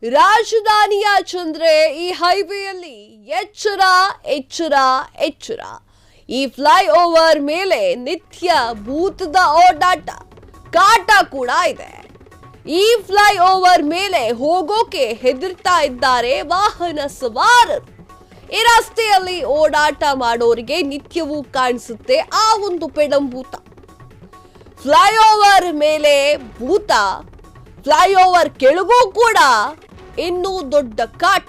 ರಾಜಧಾನಿಯ ಚಂದ್ರೆ ಈ ಹೈವೇಯಲ್ಲಿ ಎಚ್ಚರ ಎಚ್ಚರ ಎಚ್ಚರ. ಈ ಫ್ಲೈಓವರ್ ಮೇಲೆ ನಿತ್ಯ ಭೂತದ ಓಡಾಟ ಕಾಟ ಕೂಡ ಇದೆ. ಈ ಫ್ಲೈಓವರ್ ಮೇಲೆ ಹೋಗೋಕೆ ಹೆದರ್ತಾ ಇದ್ದಾರೆ ವಾಹನ ಸವಾರರು. ಈ ರಸ್ತೆಯಲ್ಲಿ ಓಡಾಟ ಮಾಡೋರಿಗೆ ನಿತ್ಯವೂ ಕಾಣಿಸುತ್ತೆ ಆ ಒಂದು ಪೆಡಂಭೂತ. ಫ್ಲೈಓವರ್ ಮೇಲೆ ಭೂತ, ಫ್ಲೈಓವರ್ ಕೆಳಗೂ ಕೂಡ ಇನ್ನೂ ದೊಡ್ಡ ಕಾಟ.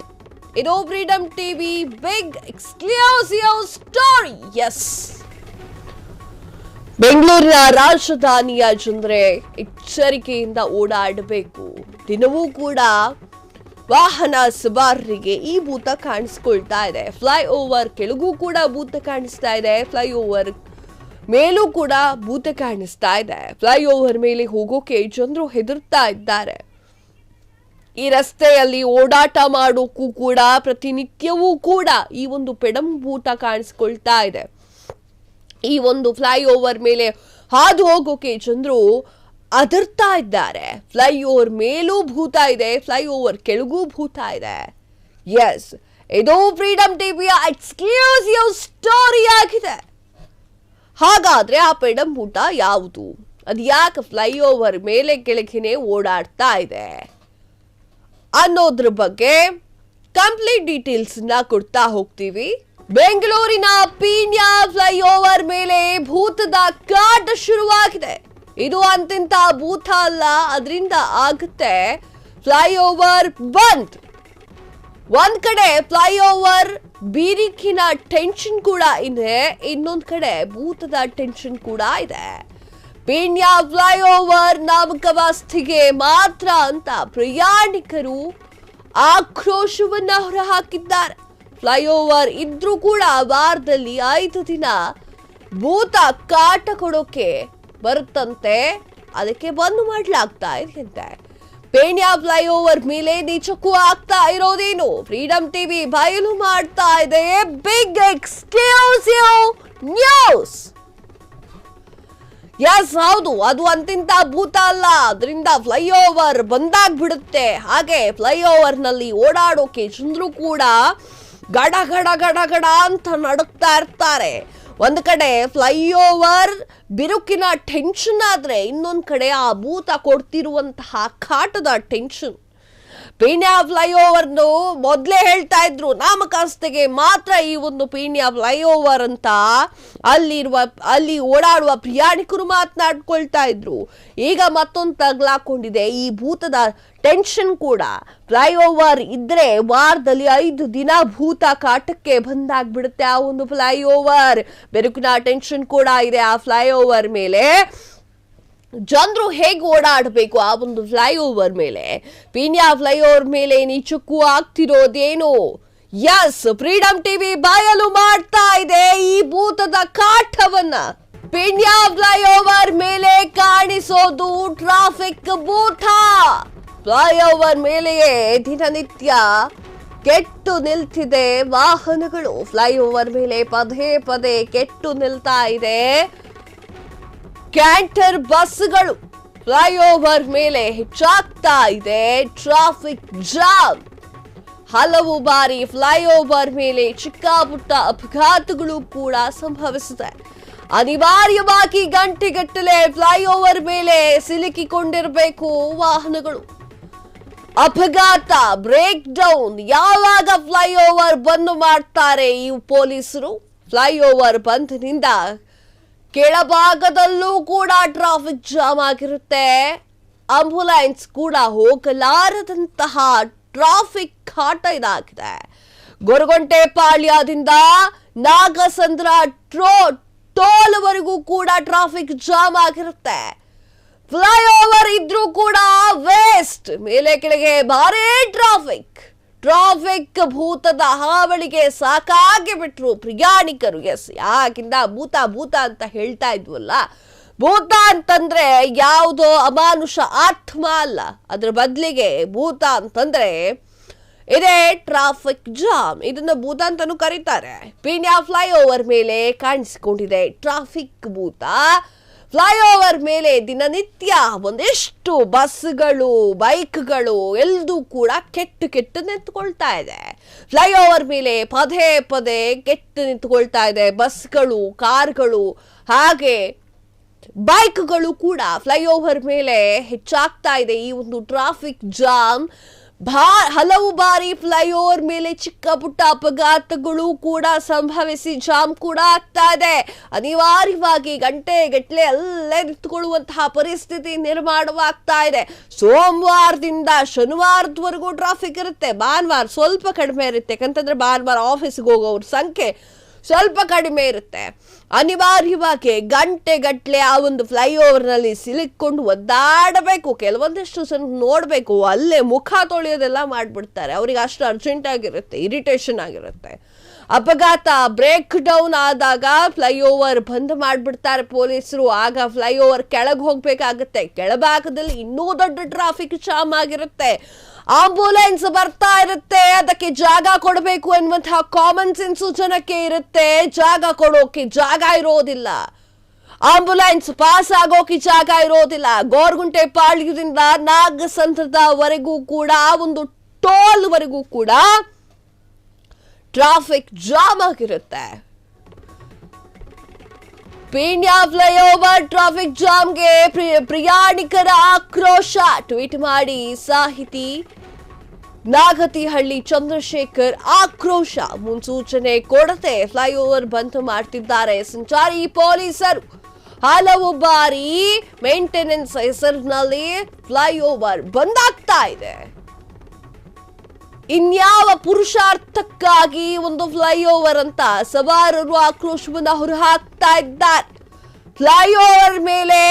ಇದು Freedom TV big exclusive story. Yes, ಬೆಂಗಳೂರಿನ ರಾಜಧಾನಿಯ ಜನರೇ ಎಚ್ಚರಿಕೆಯಿಂದ ಓಡಾಡಬೇಕು. ದಿನವೂ ಕೂಡ ವಾಹನ ಸವಾರರಿಗೆ ಈ ಭೂತ ಕಾಣಿಸ್ಕೊಳ್ತಾ ಇದೆ. ಫ್ಲೈಓವರ್ ಕೆಳಗೂ ಕೂಡ ಭೂತ ಕಾಣಿಸ್ತಾ ಇದೆ, ಫ್ಲೈಓವರ್ ಮೇಲೂ ಕೂಡ ಭೂತ ಕಾಣಿಸ್ತಾ ಇದೆ. ಫ್ಲೈಓವರ್ ಮೇಲೆ ಹೋಗೋಕೆ ಜನರು ಹೆದರ್ತಾ ಇದ್ದಾರೆ. ಈ ರಸ್ತೆಯಲ್ಲಿ ಓಡಾಟ ಮಾಡೋಕ್ಕೂ ಕೂಡ ಪ್ರತಿನಿತ್ಯವೂ ಕೂಡ ಈ ಒಂದು ಪೆಡಂಭೂತ ಕಾಣಿಸ್ಕೊಳ್ತಾ ಇದೆ. ಈ ಒಂದು ಫ್ಲೈಓವರ್ ಮೇಲೆ ಹಾದು ಹೋಗೋಕೆ ಜನರು ಅದರ್ತಾ ಇದ್ದಾರೆ. ಫ್ಲೈಓವರ್ ಮೇಲೂ ಭೂತ ಇದೆ, ಫ್ಲೈಓವರ್ ಕೆಳಗೂ ಭೂತ ಇದೆ. ಎಸ್, ಇದು ಫ್ರೀಡಂ ಟಿವಿಯ ಎಕ್ಸ್ಕ್ಲೂಸಿವ್ ಸ್ಟೋರಿ ಆಗಿದೆ. ಹಾಗಾದ್ರೆ ಆ ಪೆಡಂಭೂತ ಯಾವುದು? ಅದು ಯಾಕೆ ಫ್ಲೈಓವರ್ ಮೇಲೆ ಕೆಳಗಿನೇ ಓಡಾಡ್ತಾ ಇದೆ ಅನ್ನೋದ್ರ ಬಗ್ಗೆ ಕಂಪ್ಲೀಟ್ ಡೀಟೇಲ್ಸ್ ಕೊಡ್ತಾ ಹೋಗ್ತೀವಿ. ಬೆಂಗಳೂರಿನ ಪೀಣ್ಯ ಫ್ಲೈಓವರ್ ಮೇಲೆ ಭೂತದ ಕಾಟ ಶುರುವಾಗಿದೆ. ಇದು ಅಂತಿಂತ ಭೂತ ಅಲ್ಲ, ಅದರಿಂದ ಆಗುತ್ತೆ ಫ್ಲೈಓವರ್ ಬಂದ್. ಒಂದ್ ಕಡೆ ಫ್ಲೈಓವರ್ ಬೀರಿಕಿನ ಟೆನ್ಷನ್ ಕೂಡ ಇದೆ, ಇನ್ನೊಂದ್ ಕಡೆ ಭೂತದ ಟೆನ್ಷನ್ ಕೂಡ ಇದೆ. ಪೀಣ್ಯ ಫ್ಲೈಓವರ್ ನಾಮಕಾವಸ್ಥೆಗೆ ಮಾತ್ರ ಅಂತ ಪ್ರಯಾಣಿಕರು ಆಕ್ರೋಶವನ್ನ ಹೊರಹಾಕಿದ್ದಾರೆ. ಫ್ಲೈಓವರ್ ಇದ್ರೂ ಕೂಡ ವಾರದಲ್ಲಿ 5 ದಿನ ಭೂತ ಕಾಟ ಕೊಡೋಕೆ ಬರುತ್ತಂತೆ, ಅದಕ್ಕೆ ಬಂದ್ ಮಾಡ್ಲಾಗ್ತಾ ಇದೆಯಂತೆ. ಪೀಣ್ಯ ಫ್ಲೈಓವರ್ ಮೇಲೆ ನಿಜಕ್ಕೂ ಆಗ್ತಾ ಇರೋದೇನು? ಫ್ರೀಡಂ ಟಿವಿ ಬಯಲು ಮಾಡ್ತಾ ಇದೆ ಬಿಗ್ ಎಕ್ಸ್ಕ್ಲೂಸಿವ್ ನ್ಯೂಸ್. ಎಸ್, ಹೌದು, ಅದು ಅಂತಿಂತ ಭೂತ ಅಲ್ಲ, ಅದರಿಂದ ಫ್ಲೈಓವರ್ ಬಂದಾಗ್ಬಿಡುತ್ತೆ. ಹಾಗೆ ಫ್ಲೈಓವರ್ ನಲ್ಲಿ ಓಡಾಡೋಕೆ ಜನರು ಕೂಡ ಗಡ ಗಡ ಗಡ ಗಡ ಅಂತ ನಡುಕ್ತಾ ಇರ್ತಾರೆ. ಒಂದ್ ಕಡೆ ಫ್ಲೈಓವರ್ ಬಿರುಕಿನ ಟೆನ್ಷನ್ ಆದ್ರೆ, ಇನ್ನೊಂದ್ ಕಡೆ ಆ ಭೂತ ಕೊಡ್ತಿರುವಂತಹ ಕಾಟದ ಟೆನ್ಷನ್. ಪೀಣ್ಯ ಫ್ಲೈಓವರ್ನು ಮೊದಲೇ ಹೇಳ್ತಾ ಇದ್ರು ನಾಮಕಾವಸ್ಥೆಗೆ ಮಾತ್ರ ಈ ಒಂದು ಪೀಣ್ಯ ಫ್ಲೈಓವರ್ ಅಂತ ಅಲ್ಲಿ ಓಡಾಡುವ ಪ್ರಯಾಣಿಕರು ಮಾತನಾಡ್ಕೊಳ್ತಾ ಇದ್ರು. ಈಗ ಮತ್ತೊಂದು ತಗ್ಲಾಕೊಂಡಿದೆ ಈ ಭೂತದ ಟೆನ್ಷನ್ ಕೂಡ. ಫ್ಲೈಓವರ್ ಇದ್ರೆ ವಾರದಲ್ಲಿ 5 ದಿನ ಭೂತ ಕಾಟಕ್ಕೆ ಬಂದಾಗ್ಬಿಡುತ್ತೆ ಆ ಒಂದು ಫ್ಲೈಓವರ್. ಬೆರುಕಿನ ಟೆನ್ಷನ್ ಕೂಡ ಇದೆ ಆ ಫ್ಲೈಓವರ್ ಮೇಲೆ. ಜನರು ಹೇಗೆ ಓಡಾಡಬೇಕು ಆ ಒಂದು ಫ್ಲೈಓವರ್ ಮೇಲೆ? ಪೀಣ್ಯ ಫ್ಲೈಓವರ್ ಮೇಲೆ ನಿಜಕ್ಕೂ ಆಗ್ತಿರೋದೇನು? ಎಸ್, ಫ್ರೀಡಂ ಟಿವಿ ಬಯಲು ಮಾಡ್ತಾ ಇದೆ ಈ ಭೂತದ ಕಾಟವನ್ನ. ಪೀಣ್ಯ ಫ್ಲೈಓವರ್ ಮೇಲೆ ಕಾಣಿಸೋದು ಟ್ರಾಫಿಕ್ ಭೂತ. ಫ್ಲೈಓವರ್ ಮೇಲೆಯೇ ದಿನನಿತ್ಯ ಕೆಟ್ಟು ನಿಲ್ತಿದೆ ವಾಹನಗಳು. ಫ್ಲೈಓವರ್ ಮೇಲೆ ಪದೇ ಪದೇ ಕೆಟ್ಟು ನಿಲ್ತಾ ಇದೆ ಕ್ಯಾಂಟರ್ ಬಸ್ಗಳು. ಫ್ಲೈಓವರ್ ಮೇಲೆ ಹೆಚ್ಚಾಗ್ತಾ ಇದೆ ಟ್ರಾಫಿಕ್ ಜಾಮ್. ಹಲವು ಬಾರಿ ಫ್ಲೈಓವರ್ ಮೇಲೆ ಚಿಕ್ಕ ಪುಟ್ಟ ಅಪಘಾತಗಳು ಕೂಡ ಸಂಭವಿಸಿದೆ. ಅನಿವಾರ್ಯವಾಗಿ ಗಂಟೆಗಟ್ಟಲೆ ಫ್ಲೈಓವರ್ ಮೇಲೆ ಸಿಲುಕಿಕೊಂಡಿರಬೇಕು ವಾಹನಗಳು. ಅಪಘಾತ, ಬ್ರೇಕ್ ಡೌನ್. ಯಾವಾಗ ಫ್ಲೈಓವರ್ ಬಂದ್ ಮಾಡ್ತಾರೆ ಈ ಪೊಲೀಸರು? ಫ್ಲೈಓವರ್ ಬಂದ್ನಿಂದ ಕೆಳಭಾಗದಲ್ಲೂ ಕೂಡ ಟ್ರಾಫಿಕ್ ಜಾಮ್ ಆಗಿರುತ್ತೆ. ಆಂಬ್ಯುಲೆನ್ಸ್ ಕೂಡ ಹೋಗಲಾರದಂತಹ ಟ್ರಾಫಿಕ್ ಕಾಟ ಇದಾಗಿದೆ. ಗೊರಗೊಂಟೆಪಾಳ್ಯದಿಂದ ನಾಗಸಂದ್ರ ಟೋಲ್ವರೆಗೂ ಕೂಡ ಟ್ರಾಫಿಕ್ ಜಾಮ್ ಆಗಿರುತ್ತೆ. ಫ್ಲೈಓವರ್ ಇದ್ರೂ ಕೂಡ ವೇಸ್ಟ್. ಮೇಲೆ ಕೆಳಗೆ ಭಾರಿ ಟ್ರಾಫಿಕ್ ಭೂತದ ಹಾವಳಿಗೆ ಸಾಕಾಗಿ ಬಿಟ್ರು ಪ್ರಯಾಣಿಕರು. ಎಸ್, ಯಾಕಿಂದ ಭೂತ ಭೂತ ಅಂತ ಹೇಳ್ತಾ ಇದ್ವಲ್ಲ, ಭೂತ ಅಂತಂದ್ರೆ ಯಾವುದೋ ಅಮಾನುಷ ಆತ್ಮ ಅಲ್ಲ, ಅದ್ರ ಬದಲಿಗೆ ಭೂತ ಅಂತಂದ್ರೆ ಇದೇ ಟ್ರಾಫಿಕ್ ಜಾಮ್. ಇದನ್ನ ಭೂತ ಅಂತಾನೂ ಕರೀತಾರೆ. ಪೀಣ್ಯ ಫ್ಲೈಓವರ್ ಮೇಲೆ ಕಾಣಿಸಿಕೊಂಡಿದೆ ಟ್ರಾಫಿಕ್ ಭೂತ. ಫ್ಲೈಓವರ್ ಮೇಲೆ ದಿನನಿತ್ಯ ಒಂದಿಷ್ಟು ಬಸ್ಗಳು, ಬೈಕ್ಗಳು ಎಲ್ಲದೂ ಕೂಡ ಕೆಟ್ಟು ನಿಂತ್ಕೊಳ್ತಾ ಇದೆ. ಫ್ಲೈಓವರ್ ಮೇಲೆ ಪದೇ ಪದೇ ಕೆಟ್ಟು ನಿಂತ್ಕೊಳ್ತಾ ಇದೆ. ಬಸ್ಗಳು, ಕಾರ್ಗಳು ಹಾಗೆ ಬೈಕ್ಗಳು ಕೂಡ ಫ್ಲೈಓವರ್ ಮೇಲೆ ಹೆಚ್ಚಾಗ್ತಾ ಇದೆ. ಈ ಒಂದು ಟ್ರಾಫಿಕ್ ಜಾಮ್ ಹಲವು ಬಾರಿ ಫ್ಲೈಓವರ್ ಮೇಲೆ ಚಿಕ್ಕ ಪುಟ್ಟ ಅಪಘಾತಗಳು ಕೂಡ ಸಂಭವಿಸಿ ಜಾಮ್ ಕೂಡ ಆಗ್ತಾ ಇದೆ. ಅನಿವಾರ್ಯವಾಗಿ ಗಂಟೆಗಟ್ಟಲೆ ಅಲ್ಲೇ ನಿಂತುಕೊಳ್ಳುವಂತಹ ಪರಿಸ್ಥಿತಿ ನಿರ್ಮಾಣವಾಗ್ತಾ ಇದೆ. ಸೋಮವಾರದಿಂದ ಶನಿವಾರದವರೆಗೂ ಟ್ರಾಫಿಕ್ ಇರುತ್ತೆ. ಭಾನುವಾರ ಸ್ವಲ್ಪ ಕಡಿಮೆ ಇರುತ್ತೆ, ಯಾಕಂತಂದ್ರೆ ಭಾನುವಾರ ಆಫೀಸ್ಗೆ ಹೋಗೋವ್ರ ಸಂಖ್ಯೆ ಸ್ವಲ್ಪ ಕಡಿಮೆ ಇರುತ್ತೆ. ಅನಿವಾರ್ಯವಾಗಿ ಗಂಟೆಗಟ್ಟಲೆ ಆ ಒಂದು ಫ್ಲೈಓವರ್ನಲ್ಲಿ ಸಿಲುಕೊಂಡು ಒದ್ದಾಡಬೇಕು. ಕೆಲವೊಂದಿಷ್ಟು ಜನ ನೋಡಬೇಕು, ಅಲ್ಲೇ ಮುಖ ತೊಳೆಯೋದೆಲ್ಲ ಮಾಡಿಬಿಡ್ತಾರೆ. ಅವ್ರಿಗೆ ಅಷ್ಟು ಅರ್ಜೆಂಟ್ ಆಗಿರುತ್ತೆ, ಇರಿಟೇಷನ್ ಆಗಿರುತ್ತೆ. ಅಪಘಾತ ಬ್ರೇಕ್ ಡೌನ್ ಆದಾಗ ಫ್ಲೈಓವರ್ ಬಂದ್ ಮಾಡಿಬಿಡ್ತಾರೆ ಪೊಲೀಸರು. ಆಗ ಫ್ಲೈಓವರ್ ಕೆಳಗೆ ಹೋಗ್ಬೇಕಾಗತ್ತೆ. ಕೆಳಭಾಗದಲ್ಲಿ ಇನ್ನೂ ದೊಡ್ಡ ಟ್ರಾಫಿಕ್ ಜಾಮ್ ಆಗಿರುತ್ತೆ. ಆಂಬುಲೆನ್ಸ್ ಬರ್ತಾ ಇರುತ್ತೆ, ಅದಕ್ಕೆ ಜಾಗ ಕೊಡಬೇಕು ಎನ್ನುವಂತಹ ಕಾಮನ್ ಸೆನ್ಸು ಜನಕ್ಕೆ ಇರುತ್ತೆ. ಜಾಗ ಕೊಡೋಕೆ ಜಾಗ ಇರೋದಿಲ್ಲ, ಆಂಬುಲೆನ್ಸ್ ಪಾಸ್ ಆಗೋಕೆ ಜಾಗ ಇರೋದಿಲ್ಲ. ಗೋರ್ಗುಂಟೆ ಪಾಳ್ಯದಿಂದ ನಾಗಸಂದ್ರದವರೆಗೂ ಕೂಡ ಒಂದು ಟೋಲ್ ವರೆಗೂ ಕೂಡ ಟ್ರಾಫಿಕ್ ಜಾಮ್ ಆಗಿರುತ್ತೆ. ಪೀಣ್ಯ ಫ್ಲೈಓವರ್ ಟ್ರಾಫಿಕ್ ಜಾಮ್ಗೆ ಪ್ರಯಾಣಿಕರ ಆಕ್ರೋಶ. ಟ್ವೀಟ್ ಮಾಡಿ ಸಾಹಿತಿ ನಾಗತಿಹಳ್ಳಿ ಚಂದ್ರಶೇಖರ್ ಆಕ್ರೋಶ. ಮುನ್ಸೂಚನೆ ಕೊಡದೆ ಫ್ಲೈಓವರ್ ಬಂದ್ ಮಾಡ್ತಿದ್ದಾರೆ ಸಂಚಾರಿ ಪೊಲೀಸರು. ಹಲವು ಬಾರಿ ಮೇಂಟೆನೆನ್ಸ್ ಹೆಸರಿನಲ್ಲಿ ಫ್ಲೈಓವರ್ ಬಂದ್ ಆಗ್ತಾ ಇದೆ. ಇನ್ಯಾವ ಪುರುಷಾರ್ಥಕ್ಕಾಗಿ ಒಂದು ಫ್ಲೈಓವರ್ ಅಂತ ಸವಾರರು ಆಕ್ರೋಶವನ್ನ ಹೊರಹಾಕ್ತಾ ಇದ್ದಾರೆ. ಫ್ಲೈಓವರ್ ಮೇಲೆ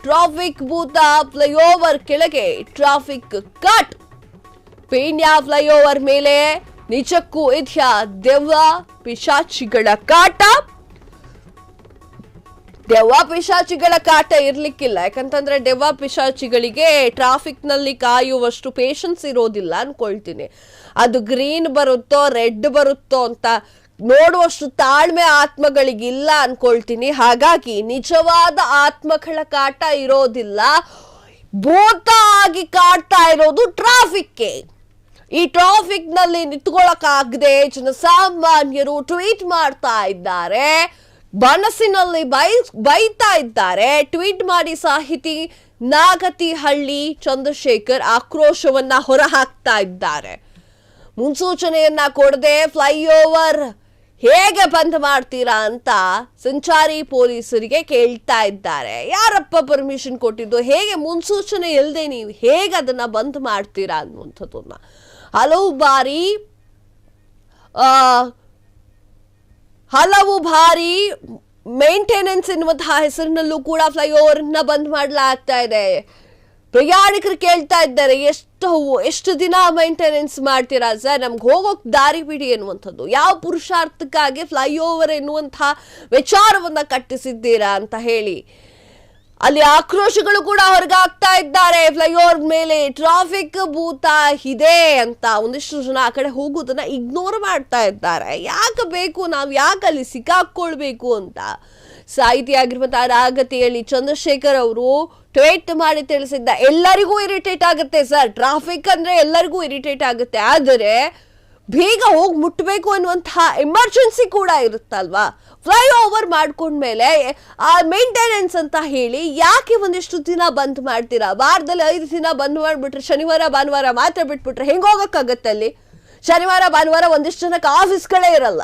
ಟ್ರಾಫಿಕ್ ಭೂತ, ಫ್ಲೈಓವರ್ ಕೆಳಗೆ ಟ್ರಾಫಿಕ್ ಕಟ್. ಪೀಣ್ಯ ಫ್ಲೈಓವರ್ ಮೇಲೆ ನಿಜಕ್ಕೂ ಇದೆಯಾ ದೆವ್ವ ಪಿಶಾಚಿಗಳ ಕಾಟ? ದೆವ್ವ ಪಿಶಾಚಿಗಳ ಕಾಟ ಇರ್ಲಿಕ್ಕಿಲ್ಲ. ಯಾಕಂತಂದ್ರೆ ದೆವ್ವ ಪಿಶಾಚಿಗಳಿಗೆ ಟ್ರಾಫಿಕ್ ನಲ್ಲಿ ಕಾಯುವಷ್ಟು ಪೇಷನ್ಸ್ ಇರೋದಿಲ್ಲ ಅನ್ಕೊಳ್ತೀನಿ. ಅದು ಗ್ರೀನ್ ಬರುತ್ತೋ ರೆಡ್ ಬರುತ್ತೋ ಅಂತ ನೋಡುವಷ್ಟು ತಾಳ್ಮೆ ಆತ್ಮಗಳಿಗಿಲ್ಲ ಅನ್ಕೊಳ್ತೀನಿ. ಹಾಗಾಗಿ ನಿಜವಾದ ಆತ್ಮಗಳ ಕಾಟ ಇರೋದಿಲ್ಲ. ಭೂತ ಆಗಿ ಕಾಡ್ತಾ ಇರೋದು ಟ್ರಾಫಿಕ್ಗೆ. ಈ ಟ್ರಾಫಿಕ್ ನಲ್ಲಿ ನಿಂತ್ಕೊಳ್ಳಕ್ಕಾಗದೆ ಜನಸಾಮಾನ್ಯರು ಟ್ವೀಟ್ ಮಾಡ್ತಾ ಇದ್ದಾರೆ, ಮನಸ್ಸಿನಲ್ಲಿ ಬೈತಾ ಇದ್ದಾರೆ. ಟ್ವೀಟ್ ಮಾಡಿ ಸಾಹಿತಿ ನಾಗತಿಹಳ್ಳಿ ಚಂದ್ರಶೇಖರ್ ಆಕ್ರೋಶವನ್ನ ಹೊರಹಾಕ್ತಾ ಇದ್ದಾರೆ. ಮುನ್ಸೂಚನೆಯನ್ನ ಕೊಡದೆ ಫ್ಲೈಓವರ್ ಹೇಗೆ ಬಂದ್ ಮಾಡ್ತೀರಾ ಅಂತ ಸಂಚಾರಿ ಪೊಲೀಸರಿಗೆ ಕೇಳ್ತಾ ಇದ್ದಾರೆ. ಯಾರಪ್ಪ ಪರ್ಮಿಷನ್ ಕೊಟ್ಟಿದ್ದು? ಹೇಗೆ ಮುನ್ಸೂಚನೆ ಇಲ್ಲದೆ ನೀವು ಹೇಗೆ ಅದನ್ನ ಬಂದ್ ಮಾಡ್ತೀರಾ ಅನ್ನುವಂಥದ್ದನ್ನ ಹಲವು ಬಾರಿ ಮೇಂಟೆನೆನ್ಸ್ ಎನ್ನುವಂತಹ ಹೆಸರಿನಲ್ಲೂ ಕೂಡ ಫ್ಲೈಓವರ್ ನ ಬಂದ್ ಮಾಡಲಾಗ್ತಾ ಇದೆ. ಪ್ರಯಾಣಿಕರು ಕೇಳ್ತಾ ಇದ್ದಾರೆ, ಎಷ್ಟು ದಿನ ಮೇಂಟೆನೆನ್ಸ್ ಮಾಡ್ತೀರಾ ಸರ್, ನಮ್ಗೆ ಹೋಗೋಕ್ ದಾರಿ ಬಿಡಿ ಎನ್ನುವಂಥದ್ದು. ಯಾವ ಪುರುಷಾರ್ಥಕ್ಕಾಗಿ ಫ್ಲೈಓವರ್ ಎನ್ನುವಂತಹ ವಿಚಾರವನ್ನ ಕಟ್ಟಿಸಿದ್ದೀರಾ ಅಂತ ಹೇಳಿ ಅಲ್ಲಿ ಆಕ್ರೋಶಗಳು ಕೂಡ ಹೊರಗಾಗ್ತಾ ಇದ್ದಾರೆ. ಫ್ಲೈಓವರ್ ಮೇಲೆ ಟ್ರಾಫಿಕ್ ಭೂತ ಇದೆ ಅಂತ ಒಂದಿಷ್ಟು ಜನ ಆ ಕಡೆ ಹೋಗೋದನ್ನ ಇಗ್ನೋರ್ ಮಾಡ್ತಾ ಇದ್ದಾರೆ. ಯಾಕೆ ಬೇಕು, ನಾವು ಯಾಕೆ ಅಲ್ಲಿ ಸಿಕ್ಕಾಕೊಳ್ಬೇಕು ಅಂತ ಸಾಹಿತಿಯಾಗಿರುವಂತಹ ನಾಗತಿಹಳ್ಳಿ ಚಂದ್ರಶೇಖರ್ ಅವರು ಟ್ವೀಟ್ ಮಾಡಿ ತಿಳಿಸಿದ್ದ. ಎಲ್ಲರಿಗೂ ಇರಿಟೇಟ್ ಆಗುತ್ತೆ ಸರ್, ಟ್ರಾಫಿಕ್ ಅಂದ್ರೆ ಎಲ್ಲರಿಗೂ ಇರಿಟೇಟ್ ಆಗುತ್ತೆ. ಆದರೆ ಬೇಗ ಹೋಗಿ ಮುಟ್ಟಬೇಕು ಅನ್ನುವಂತಹ ಎಮರ್ಜೆನ್ಸಿ ಕೂಡ ಇರುತ್ತಲ್ವಾ. ಫ್ಲೈಓವರ್ ಮಾಡ್ಕೊಂಡ್ಮೇಲೆ ಆ ಮೇಂಟೆನೆನ್ಸ್ ಅಂತ ಹೇಳಿ ಯಾಕೆ ಒಂದಿಷ್ಟು ದಿನ ಬಂದ್ ಮಾಡ್ತೀರಾ? ವಾರದಲ್ಲಿ 5 ದಿನ ಬಂದ್ ಮಾಡಿಬಿಟ್ರೆ ಶನಿವಾರ ಭಾನುವಾರ ಮಾತ್ರ ಬಿಟ್ಬಿಟ್ರೆ ಹೆಂಗ್ ಹೋಗಕ್ಕಾಗತ್ತೆ? ಅಲ್ಲಿ ಶನಿವಾರ ಭಾನುವಾರ ಒಂದಿಷ್ಟು ಜನಕ್ಕೆ ಆಫೀಸ್ಗಳೇ ಇರಲ್ಲ.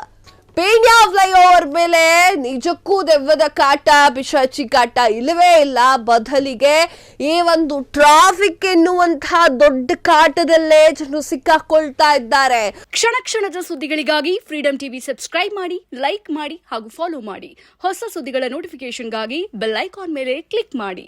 ಪೀಣ್ಯ ಫ್ಲೈಓವರ್ ಮೇಲೆ ನಿಜಕ್ಕೂ ದೆವ್ವದ ಕಾಟ, ಪಿಶಾಚಿ ಕಾಟ ಇಲ್ಲವೇ ಇಲ್ಲ. ಬದಲಿಗೆ ಈ ಒಂದು ಟ್ರಾಫಿಕ್ ಎನ್ನುವಂತಹ ದೊಡ್ಡ ಕಾಟದಲ್ಲೇ ಜನರು ಸಿಕ್ಕಾಕೊಳ್ತಾ ಇದ್ದಾರೆ. ಕ್ಷಣ ಕ್ಷಣದ ಸುದ್ದಿಗಳಿಗಾಗಿ ಫ್ರೀಡಂ ಟಿವಿ ಸಬ್ಸ್ಕ್ರೈಬ್ ಮಾಡಿ, ಲೈಕ್ ಮಾಡಿ ಹಾಗೂ ಫಾಲೋ ಮಾಡಿ. ಹೊಸ ಸುದ್ದಿಗಳ ನೋಟಿಫಿಕೇಶನ್ಗಾಗಿ ಬೆಲ್ ಐಕಾನ್ ಮೇಲೆ ಕ್ಲಿಕ್ ಮಾಡಿ.